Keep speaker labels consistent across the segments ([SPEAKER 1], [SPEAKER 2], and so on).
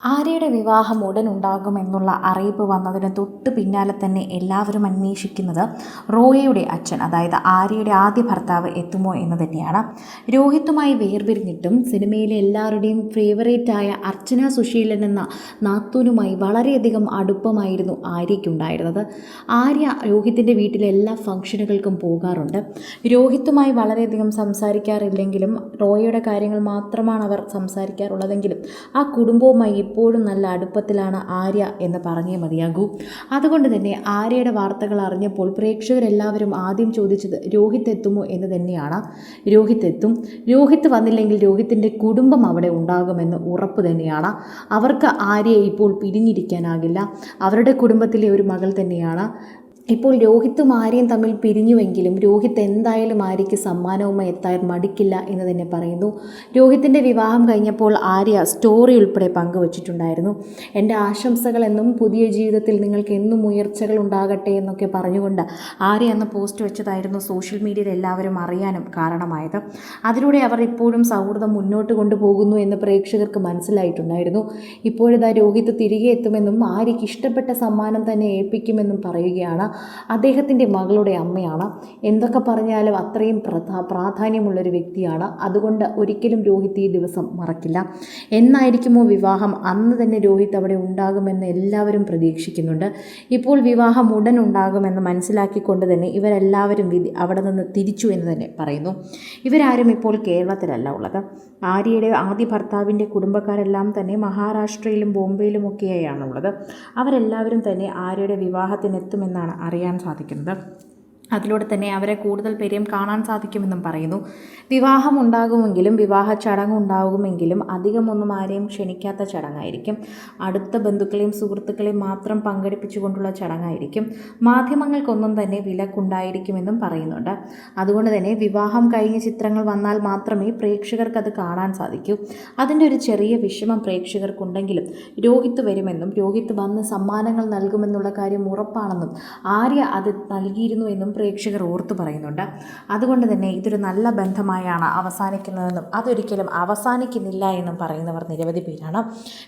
[SPEAKER 1] ആര്യയുടെ വിവാഹം ഉടൻ ഉണ്ടാകുമെന്നുള്ള അറിയിപ്പ് വന്നതിന് തൊട്ട് പിന്നാലെ തന്നെ എല്ലാവരും അന്വേഷിക്കുന്നത് റോയയുടെ അച്ഛൻ, അതായത് ആര്യയുടെ ആദ്യ ഭർത്താവ് എത്തുമോ എന്ന് തന്നെയാണ്. രോഹിത്തുമായി വേർപിരിഞ്ഞിട്ടും സിനിമയിലെ എല്ലാവരുടെയും ഫേവറേറ്റായ അർച്ചന സുശീലൻ എന്ന നാത്തൂനുമായി വളരെയധികം അടുപ്പമായിരുന്നു ആര്യയ്ക്കുണ്ടായിരുന്നത്. ആര്യ രോഹിത്തിൻ്റെ വീട്ടിലെ എല്ലാ ഫംഗ്ഷനുകൾക്കും പോകാറുണ്ട്. രോഹിത്തുമായി വളരെയധികം സംസാരിക്കാറില്ലെങ്കിലും റോയയുടെ കാര്യങ്ങൾ മാത്രമാണ് അവർ സംസാരിക്കാറുള്ളതെങ്കിലും ആ കുടുംബവുമായി എപ്പോഴും നല്ല അടുപ്പത്തിലാണ് ആര്യ എന്ന് പറഞ്ഞേ മതിയാകൂ. അതുകൊണ്ട് തന്നെ ആര്യയുടെ വാർത്തകൾ അറിഞ്ഞപ്പോൾ പ്രേക്ഷകരെല്ലാവരും ആദ്യം ചോദിച്ചത് രോഹിത്ത് എത്തുമോ എന്ന് തന്നെയാണ്. രോഹിത്ത് എത്തും. രോഹിത്ത് വന്നില്ലെങ്കിൽ രോഹിത്തിൻ്റെ കുടുംബം അവിടെ ഉണ്ടാകുമെന്ന് ഉറപ്പ് തന്നെയാണ്. അവർക്ക് ആര്യയെ ഇപ്പോൾ പിരിഞ്ഞിരിക്കാനാകില്ല. അവരുടെ കുടുംബത്തിലെ ഒരു മകൾ തന്നെയാണ്. ഇപ്പോൾ രോഹിത്തും ആര്യയും തമ്മിൽ പിരിഞ്ഞുവെങ്കിലും രോഹിത്ത് എന്തായാലും ആര്യയ്ക്ക് സമ്മാനവുമായി എത്താൻ മടിക്കില്ല എന്ന് തന്നെ പറയുന്നു. രോഹിത്തിൻ്റെ വിവാഹം കഴിഞ്ഞപ്പോൾ ആര്യ സ്റ്റോറി ഉൾപ്പെടെ പങ്കുവച്ചിട്ടുണ്ടായിരുന്നു. എൻ്റെ ആശംസകളെന്നും പുതിയ ജീവിതത്തിൽ നിങ്ങൾക്ക് എന്നും ഉയർച്ചകൾ ഉണ്ടാകട്ടെ എന്നൊക്കെ പറഞ്ഞുകൊണ്ട് ആര്യ അന്ന് പോസ്റ്റ് വെച്ചതായിരുന്നു സോഷ്യൽ മീഡിയയിൽ എല്ലാവരും അറിയാനും കാരണമായത്. അതിലൂടെ അവർ ഇപ്പോഴും സൗഹൃദം മുന്നോട്ട് കൊണ്ടുപോകുന്നു എന്ന് പ്രേക്ഷകർക്ക് മനസ്സിലായിട്ടുണ്ടായിരുന്നു. ഇപ്പോഴിതാ രോഹിത്ത് തിരികെ എത്തുമെന്നും ആര്യയ്ക്ക് ഇഷ്ടപ്പെട്ട സമ്മാനം തന്നെ ഏൽപ്പിക്കുമെന്നും പറയുകയാണ്. അദ്ദേഹത്തിൻ്റെ മകളുടെ അമ്മയാണ്. എന്തൊക്കെ പറഞ്ഞാലും അത്രയും പ്രാധാന്യമുള്ളൊരു വ്യക്തിയാണ്. അതുകൊണ്ട് ഒരിക്കലും രോഹിത്ത് ഈ ദിവസം മറക്കില്ല. എന്നായിരിക്കുമോ വിവാഹം, അന്ന് തന്നെ രോഹിത്ത് അവിടെ ഉണ്ടാകുമെന്ന് എല്ലാവരും പ്രതീക്ഷിക്കുന്നുണ്ട്. ഇപ്പോൾ വിവാഹം ഉടൻ ഉണ്ടാകുമെന്ന് മനസ്സിലാക്കിക്കൊണ്ട് തന്നെ ഇവരെല്ലാവരും അവിടെ നിന്ന് തിരിച്ചു എന്ന് തന്നെ പറയുന്നു. ഇവരാരും ഇപ്പോൾ കേരളത്തിലല്ല ഉള്ളത്. ആര്യയുടെ ആദ്യ ഭർത്താവിൻ്റെ കുടുംബക്കാരെല്ലാം തന്നെ മഹാരാഷ്ട്രയിലും ബോംബെയിലുമൊക്കെയാണുള്ളത്. അവരെല്ലാവരും തന്നെ ആര്യയുടെ വിവാഹത്തിനെത്തുമെന്നാണ് അറിയാൻ സാധിക്കുന്നത്. അതിലൂടെ തന്നെ അവരെ കൂടുതൽ പേരെയും കാണാൻ സാധിക്കുമെന്നും പറയുന്നു. വിവാഹം ഉണ്ടാകുമെങ്കിലും വിവാഹ ചടങ്ങ് ഉണ്ടാകുമെങ്കിലും അധികമൊന്നും ആരെയും ക്ഷണിക്കാത്ത ചടങ്ങായിരിക്കും. അടുത്ത ബന്ധുക്കളെയും സുഹൃത്തുക്കളെയും മാത്രം പങ്കെടുപ്പിച്ചുകൊണ്ടുള്ള ചടങ്ങായിരിക്കും. മാധ്യമങ്ങൾക്കൊന്നും തന്നെ വിലക്കുണ്ടായിരിക്കുമെന്നും പറയുന്നുണ്ട്. അതുകൊണ്ട് തന്നെ വിവാഹം കഴിഞ്ഞ ചിത്രങ്ങൾ വന്നാൽ മാത്രമേ പ്രേക്ഷകർക്ക് അത് കാണാൻ സാധിക്കൂ. അതിൻ്റെ ഒരു ചെറിയ വിഷമം പ്രേക്ഷകർക്കുണ്ടെങ്കിലും രോഹിത്ത് വരുമെന്നും രോഹിത്ത് വന്ന് സമ്മാനങ്ങൾ നൽകുമെന്നുള്ള കാര്യം ഉറപ്പാണെന്നും ആര്യ അത് നൽകിയിരുന്നു എന്നും പ്രേക്ഷകർ ഓർത്തു പറയുന്നുണ്ട്. അതുകൊണ്ട് തന്നെ ഇതൊരു നല്ല ബന്ധമായാണ് അവസാനിക്കുന്നതെന്നും അതൊരിക്കലും അവസാനിക്കുന്നില്ല എന്നും പറയുന്നവർ നിരവധി പേരാണ്.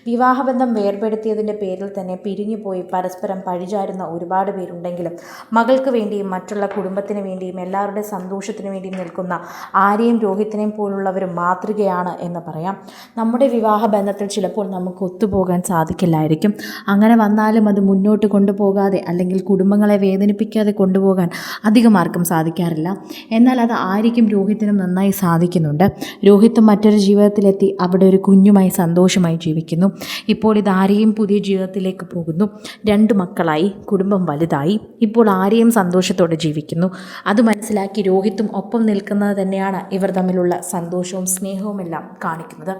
[SPEAKER 1] വിവാഹബന്ധം വേർപെടുത്തിയതിൻ്റെ പേരിൽ തന്നെ പിരിഞ്ഞുപോയി പരസ്പരം പഴിചാരുന്ന ഒരുപാട് പേരുണ്ടെങ്കിലും മകൾക്ക് വേണ്ടിയും മറ്റുള്ള കുടുംബത്തിന് വേണ്ടിയും എല്ലാവരുടെ സന്തോഷത്തിന് വേണ്ടിയും നിൽക്കുന്ന ആര്യയും രോഹിത്തിനെയും പോലുള്ളവരും മാതൃകയാണ് എന്ന് പറയാം. നമ്മുടെ വിവാഹബന്ധത്തിൽ ചിലപ്പോൾ നമുക്ക് ഒത്തുപോകാൻ സാധിക്കില്ലായിരിക്കും. അങ്ങനെ വന്നാലും അത് മുന്നോട്ട് കൊണ്ടുപോകാതെ അല്ലെങ്കിൽ കുടുംബങ്ങളെ വേദനിപ്പിക്കാതെ കൊണ്ടുപോകാൻ അധികം ആർക്കും സാധിക്കാറില്ല. എന്നാൽ അത് ആര്യയ്ക്കും രോഹിത്തിനും നന്നായി സാധിക്കുന്നുണ്ട്. രോഹിത്ത് മറ്റൊരു ജീവിതത്തിലെത്തി അവിടെ ഒരു കുഞ്ഞുമായി സന്തോഷമായി ജീവിക്കുന്നു. ഇപ്പോൾ ഇത് ആര്യയും പുതിയ ജീവിതത്തിലേക്ക് പോകുന്നു. 2 മക്കളായി, കുടുംബം വലുതായി. ഇപ്പോൾ ആര്യയും സന്തോഷത്തോടെ ജീവിക്കുന്നു. അത് മനസ്സിലാക്കി രോഹിത്തും ഒപ്പം നിൽക്കുന്നത് തന്നെയാണ് ഇവർ തമ്മിലുള്ള സന്തോഷവും സ്നേഹവുമെല്ലാം കാണിക്കുന്നത്.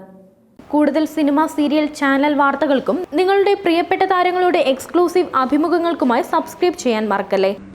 [SPEAKER 2] കൂടുതൽ സിനിമ, സീരിയൽ, ചാനൽ വാർത്തകൾക്കും നിങ്ങളുടെ പ്രിയപ്പെട്ട താരങ്ങളുടെ എക്സ്ക്ലൂസീവ് അഭിമുഖങ്ങൾക്കുമായി സബ്സ്ക്രൈബ് ചെയ്യാൻ മറക്കല്ലേ.